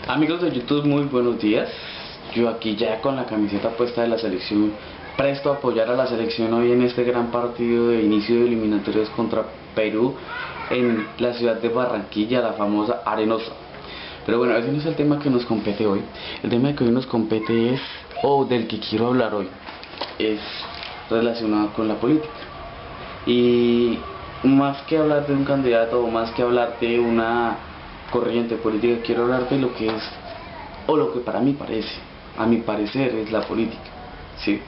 Amigos de YouTube, muy buenos días. Yo aquí ya con la camiseta puesta de la selección, presto a apoyar a la selección hoy en este gran partido de inicio de eliminatorias contra Perú en la ciudad de Barranquilla, la famosa Arenosa. Pero bueno, ese no es el tema que nos compete hoy. El tema que hoy nos compete es, o del que quiero hablar hoy, es relacionado con la política. Y más que hablar de un candidato o más que hablar de una corriente política, quiero hablar de lo que es, o lo que para mí parece, a mi parecer, es la política, ¿sí?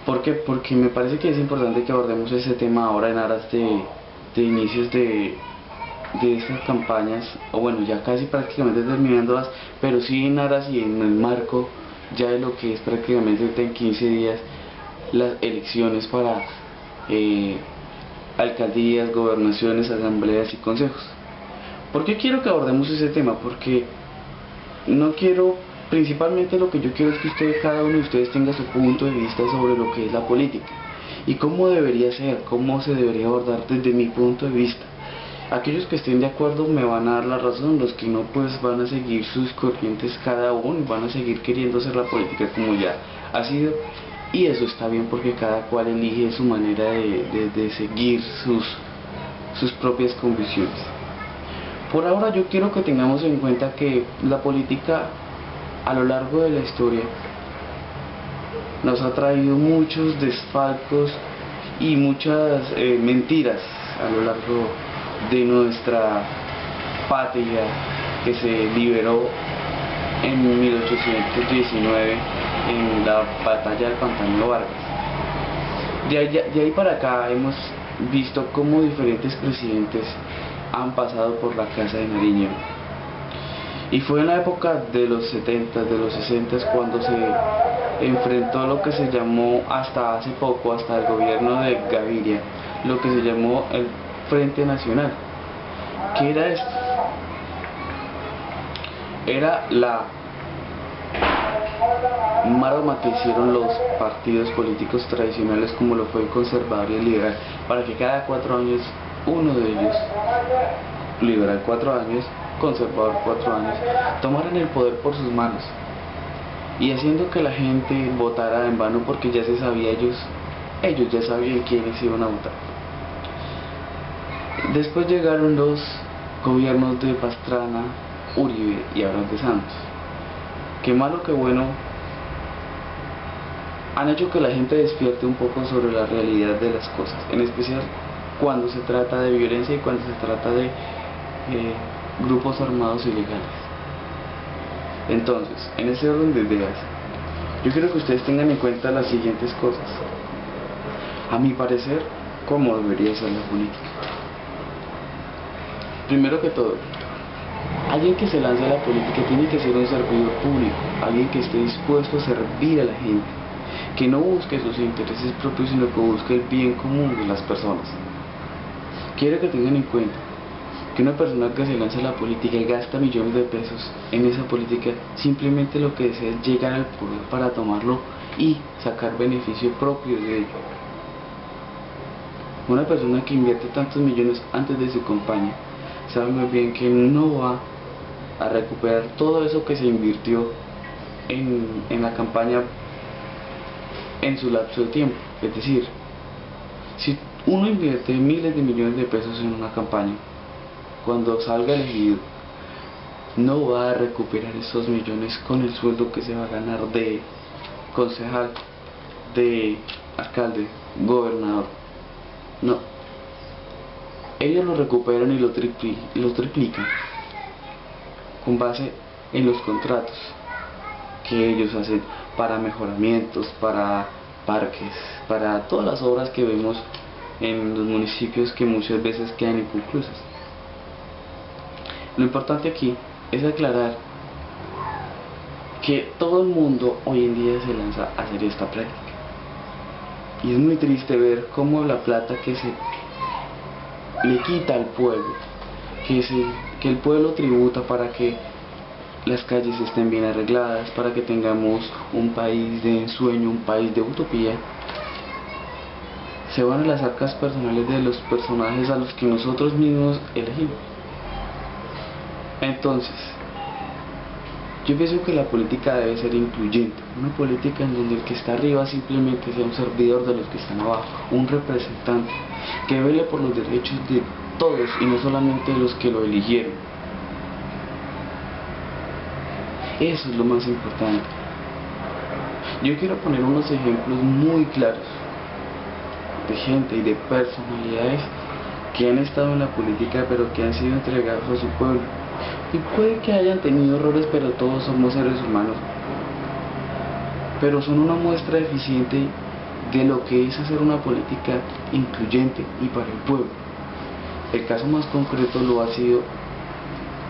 ¿Por qué? Porque me parece que es importante que abordemos ese tema ahora en aras de inicios de estas campañas, o bueno, ya casi prácticamente terminándolas, pero sí en aras y en el marco ya de lo que es prácticamente en 15 días las elecciones para alcaldías, gobernaciones, asambleas y consejos. ¿Por qué quiero que abordemos ese tema? Porque no quiero, principalmente lo que yo quiero es que cada uno de ustedes tenga su punto de vista sobre lo que es la política y cómo debería ser, cómo se debería abordar desde mi punto de vista. Aquellos que estén de acuerdo me van a dar la razón, los que no pues van a seguir sus corrientes cada uno y van a seguir queriendo hacer la política como ya ha sido, y eso está bien porque cada cual elige su manera de seguir sus propias convicciones. Por ahora yo quiero que tengamos en cuenta que la política a lo largo de la historia nos ha traído muchos desfalcos y muchas mentiras a lo largo de nuestra patria, que se liberó en 1819 en la batalla del Pantano Vargas. De ahí para acá hemos visto cómo diferentes presidentes han pasado por la Casa de Nariño, y fue en la época de los 70, de los 60 cuando se enfrentó a lo que se llamó hasta hace poco, hasta el gobierno de Gaviria, lo que se llamó el Frente Nacional. ¿Qué era esto? Era la maroma que hicieron los partidos políticos tradicionales, como lo fue el conservador y el liberal, para que cada 4 años uno de ellos, liberal 4 años, conservador 4 años, tomaran el poder por sus manos, y haciendo que la gente votara en vano, porque ya se sabía, ellos ya sabían quiénes iban a votar. Después llegaron los gobiernos de Pastrana, Uribe y ahora de Santos, que malo que bueno han hecho que la gente despierte un poco sobre la realidad de las cosas, en especial cuando se trata de violencia y cuando se trata de grupos armados ilegales. Entonces, en ese orden de ideas, yo quiero que ustedes tengan en cuenta las siguientes cosas, a mi parecer, cómo debería ser la política. Primero que todo, alguien que se lance a la política tiene que ser un servidor público, alguien que esté dispuesto a servir a la gente, que no busque sus intereses propios, sino que busque el bien común de las personas. Quiero que tengan en cuenta que una persona que se lanza a la política y gasta millones de pesos en esa política, simplemente lo que desea es llegar al poder para tomarlo y sacar beneficio propio de ello. Una persona que invierte tantos millones antes de su campaña sabe muy bien que no va a recuperar todo eso que se invirtió en la campaña en su lapso de tiempo. Es decir, si uno invierte miles de millones de pesos en una campaña, cuando salga elegido no va a recuperar esos millones con el sueldo que se va a ganar de concejal, de alcalde, gobernador. No, ellos lo recuperan y lo triplican con base en los contratos que ellos hacen para mejoramientos, para parques, para todas las obras que vemos en los municipios que muchas veces quedan inconclusas. Lo importante aquí es aclarar que todo el mundo hoy en día se lanza a hacer esta práctica, y es muy triste ver cómo la plata que se le quita al pueblo, que el pueblo tributa para que las calles estén bien arregladas, para que tengamos un país de ensueño, un país de utopía, se van a las arcas personales de los personajes a los que nosotros mismos elegimos. Entonces, Yo pienso que la política debe ser incluyente, una política en donde el que está arriba simplemente sea un servidor de los que están abajo, un representante que vele por los derechos de todos y no solamente de los que lo eligieron. Eso es lo más importante. Yo quiero poner unos ejemplos muy claros de gente y de personalidades que han estado en la política pero que han sido entregados a su pueblo. Y puede que hayan tenido errores, pero todos somos seres humanos. Pero son una muestra eficiente de lo que es hacer una política incluyente y para el pueblo. El caso más concreto lo ha sido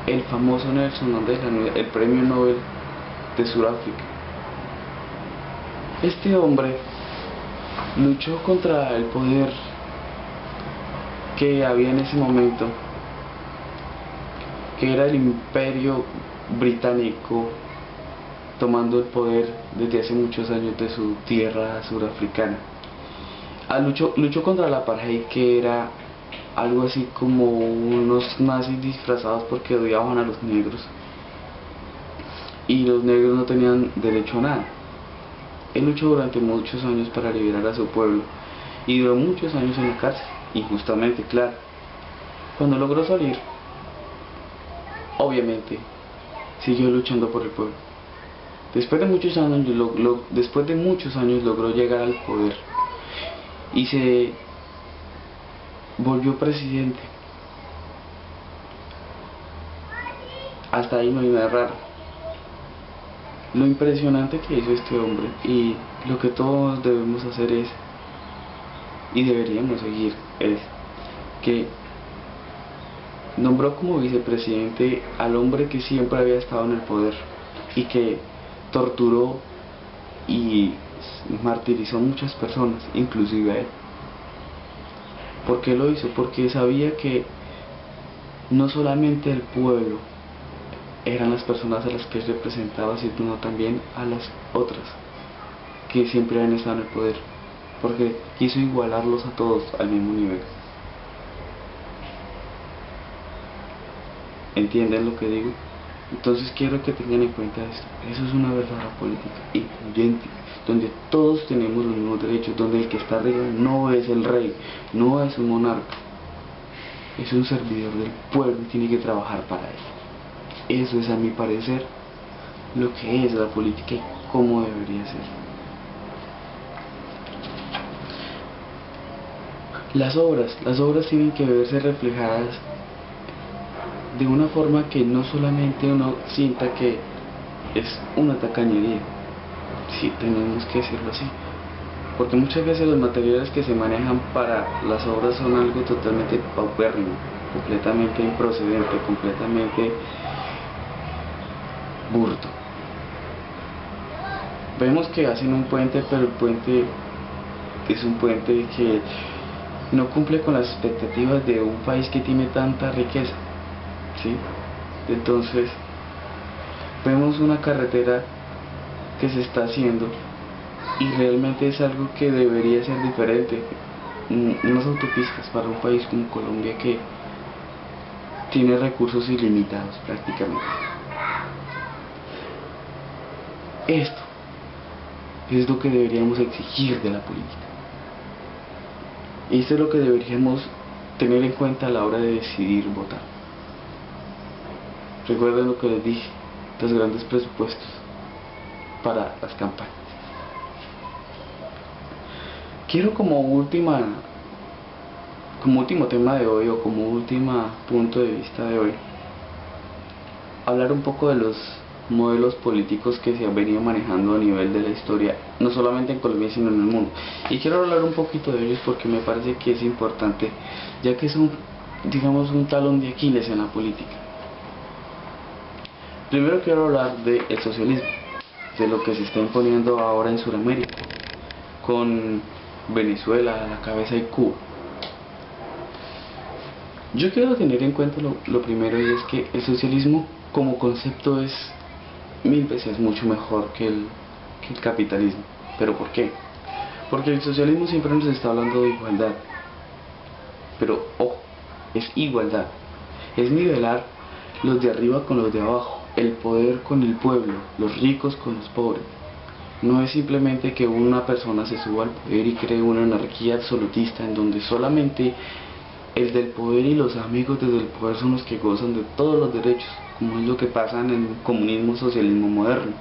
el famoso Nelson Mandela, el premio Nobel de Sudáfrica. Este hombre luchó contra el poder que había en ese momento, que era el imperio británico tomando el poder desde hace muchos años de su tierra surafricana. Luchó contra la apartheid, que era algo así como unos nazis disfrazados porque odiaban a los negros y los negros no tenían derecho a nada. Él luchó durante muchos años para liberar a su pueblo y duró muchos años en la cárcel, injustamente, claro. Cuando logró salir, obviamente siguió luchando por el pueblo. Después de muchos años logró llegar al poder y se volvió presidente. Hasta ahí no hay nada raro. Lo impresionante que hizo este hombre y lo que todos debemos hacer es, y deberíamos seguir, es que nombró como vicepresidente al hombre que siempre había estado en el poder y que torturó y martirizó a muchas personas, inclusive a él. ¿Por qué lo hizo? Porque sabía que no solamente el pueblo eran las personas a las que él representaba, sino también a las otras que siempre han estado en el poder, porque quiso igualarlos a todos al mismo nivel. ¿Entienden lo que digo? Entonces quiero que tengan en cuenta esto. Eso es una verdadera política incluyente, donde todos tenemos los mismos derechos, donde el que está arriba no es el rey, no es un monarca, es un servidor del pueblo y tiene que trabajar para él. Eso es, a mi parecer, lo que es la política y cómo debería ser. Las obras tienen que verse reflejadas de una forma que no solamente uno sienta que es una tacañería, sí, tenemos que decirlo así, porque muchas veces los materiales que se manejan para las obras son algo totalmente paupérrimo, completamente improcedente, completamente burdo. Vemos que hacen un puente, pero el puente es un puente que no cumple con las expectativas de un país que tiene tanta riqueza, ¿sí? Entonces vemos una carretera que se está haciendo y realmente es algo que debería ser diferente, unas autopistas para un país como Colombia, que tiene recursos ilimitados prácticamente. Esto es lo que deberíamos exigir de la política. Y esto es lo que deberíamos tener en cuenta a la hora de decidir votar. Recuerden lo que les dije, los grandes presupuestos para las campañas. Quiero como último tema de hoy, o como último punto de vista de hoy, hablar un poco de los modelos políticos que se han venido manejando a nivel de la historia, no solamente en Colombia sino en el mundo. Y quiero hablar un poquito de ellos porque me parece que es importante, ya que es digamos, un talón de Aquiles en la política. Primero quiero hablar del socialismo, de lo que se está imponiendo ahora en Sudamérica, con Venezuela a la cabeza y Cuba. Yo quiero tener en cuenta lo primero, y es que el socialismo como concepto es 1000 veces mucho mejor que el capitalismo. ¿Pero por qué? Porque el socialismo siempre nos está hablando de igualdad, pero ojo, es igualdad, es nivelar los de arriba con los de abajo, el poder con el pueblo, los ricos con los pobres. No es simplemente que una persona se suba al poder y cree una anarquía absolutista en donde solamente el del poder y los amigos desde el poder son los que gozan de todos los derechos, como es lo que pasa en el comunismo socialismo moderno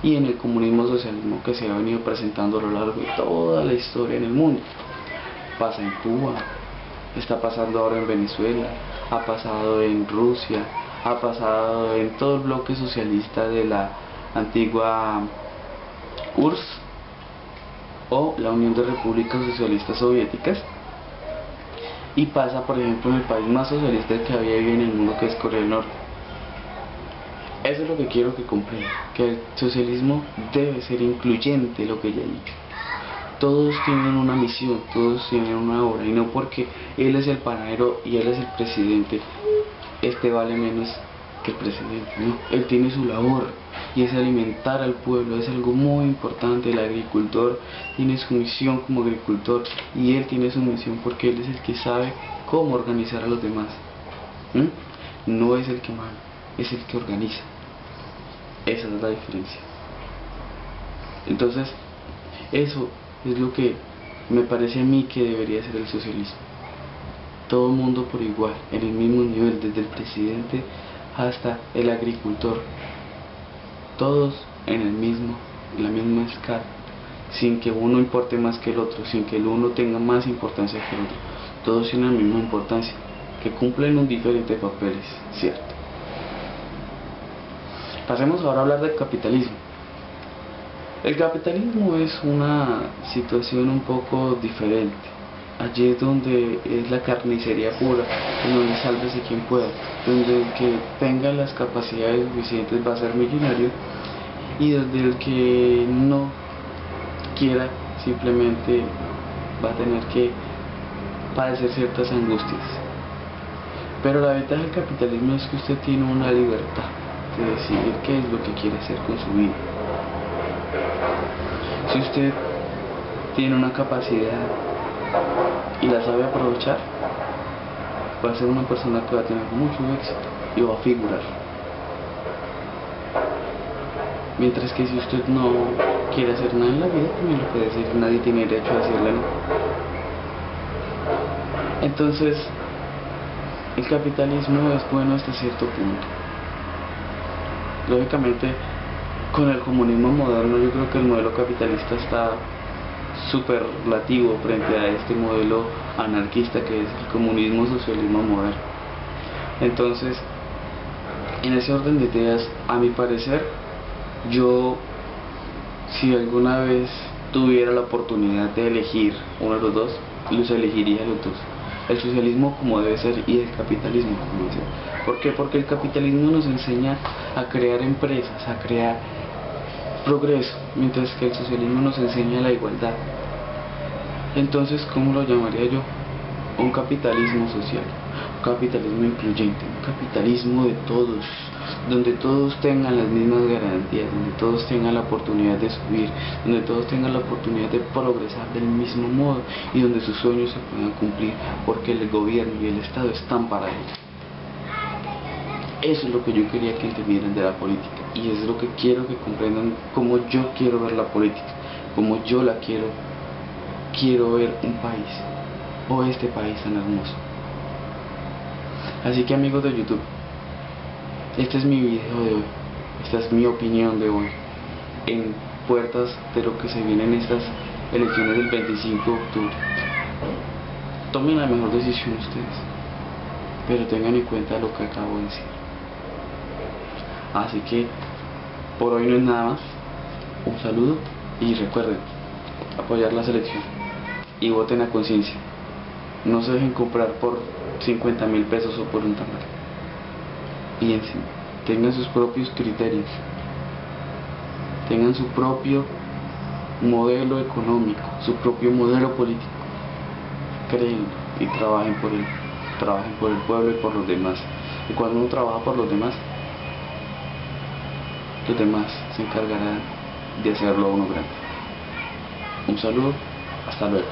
y en el comunismo socialismo que se ha venido presentando a lo largo de toda la historia en el mundo. Pasa en Cuba, está pasando ahora en Venezuela, ha pasado en Rusia, ha pasado en todo el bloque socialista de la antigua URSS o la Unión de Repúblicas Socialistas Soviéticas, y pasa por ejemplo en el país más socialista que había en el mundo, que es Corea del Norte. Eso es lo que quiero que comprendan, que el socialismo debe ser incluyente, lo que ya he dicho. Todos tienen una misión, todos tienen una obra, y no porque él es el panadero y él es el presidente, este vale menos que el presidente, no. Él tiene su labor y es alimentar al pueblo, es algo muy importante. El agricultor tiene su misión como agricultor y él tiene su misión porque él es el que sabe cómo organizar a los demás. No es el que manda, es el que organiza. Esa es la diferencia. Entonces, eso es lo que me parece a mí que debería ser el socialismo. Todo el mundo por igual, en el mismo nivel, desde el presidente hasta el agricultor, todos en la misma escala, sin que uno importe más que el otro, sin que el uno tenga más importancia que el otro. Todos tienen la misma importancia, que cumplen un diferente papeles, ¿cierto? Pasemos ahora a hablar del capitalismo. El capitalismo es una situación un poco diferente. Allí es donde es la carnicería pura, en donde sálvese quien pueda, donde el que tenga las capacidades suficientes va a ser millonario, y donde el que no quiera simplemente va a tener que padecer ciertas angustias. Pero la ventaja del capitalismo es que usted tiene una libertad de decidir qué es lo que quiere hacer con su vida. Si usted tiene una capacidad y la sabe aprovechar, va a ser una persona que va a tener mucho éxito y va a figurar. Mientras que si usted no quiere hacer nada en la vida, también lo puede decir, nadie tiene derecho a decirle no. Entonces, el capitalismo es bueno hasta cierto punto. Lógicamente, con el comunismo moderno, yo creo que el modelo capitalista está superlativo frente a este modelo anarquista que es el comunismo socialismo moderno. Entonces, en ese orden de ideas, a mi parecer, yo, si alguna vez tuviera la oportunidad de elegir uno de los dos, los elegiría los dos. El socialismo como debe ser y el capitalismo como debe ser. ¿Por qué? Porque el capitalismo nos enseña a crear empresas, a crear progreso, mientras que el socialismo nos enseña la igualdad. Entonces, ¿cómo lo llamaría yo? Un capitalismo social, un capitalismo incluyente, un capitalismo de todos, donde todos tengan las mismas garantías, donde todos tengan la oportunidad de subir, donde todos tengan la oportunidad de progresar del mismo modo y donde sus sueños se puedan cumplir, porque el gobierno y el Estado están para ello. Eso es lo que yo quería que entendieran de la política, y es lo que quiero que comprendan, cómo yo quiero ver la política, cómo yo la quiero ver un país, o este país tan hermoso. Así que, amigos de YouTube, este es mi video de hoy, esta es mi opinión de hoy, en puertas de lo que se vienen estas elecciones del 25 de octubre. Tomen la mejor decisión ustedes, pero tengan en cuenta lo que acabo de decir. Así que por hoy no es nada más. Un saludo y recuerden apoyar la selección y voten a conciencia. No se dejen comprar por 50.000 pesos o por un tamal. Piensen, tengan sus propios criterios, tengan su propio modelo económico, su propio modelo político. Creen y trabajen por el pueblo y por los demás. Y cuando uno trabaja por los demás se encargarán de hacerlo a uno grande. Un saludo, hasta luego.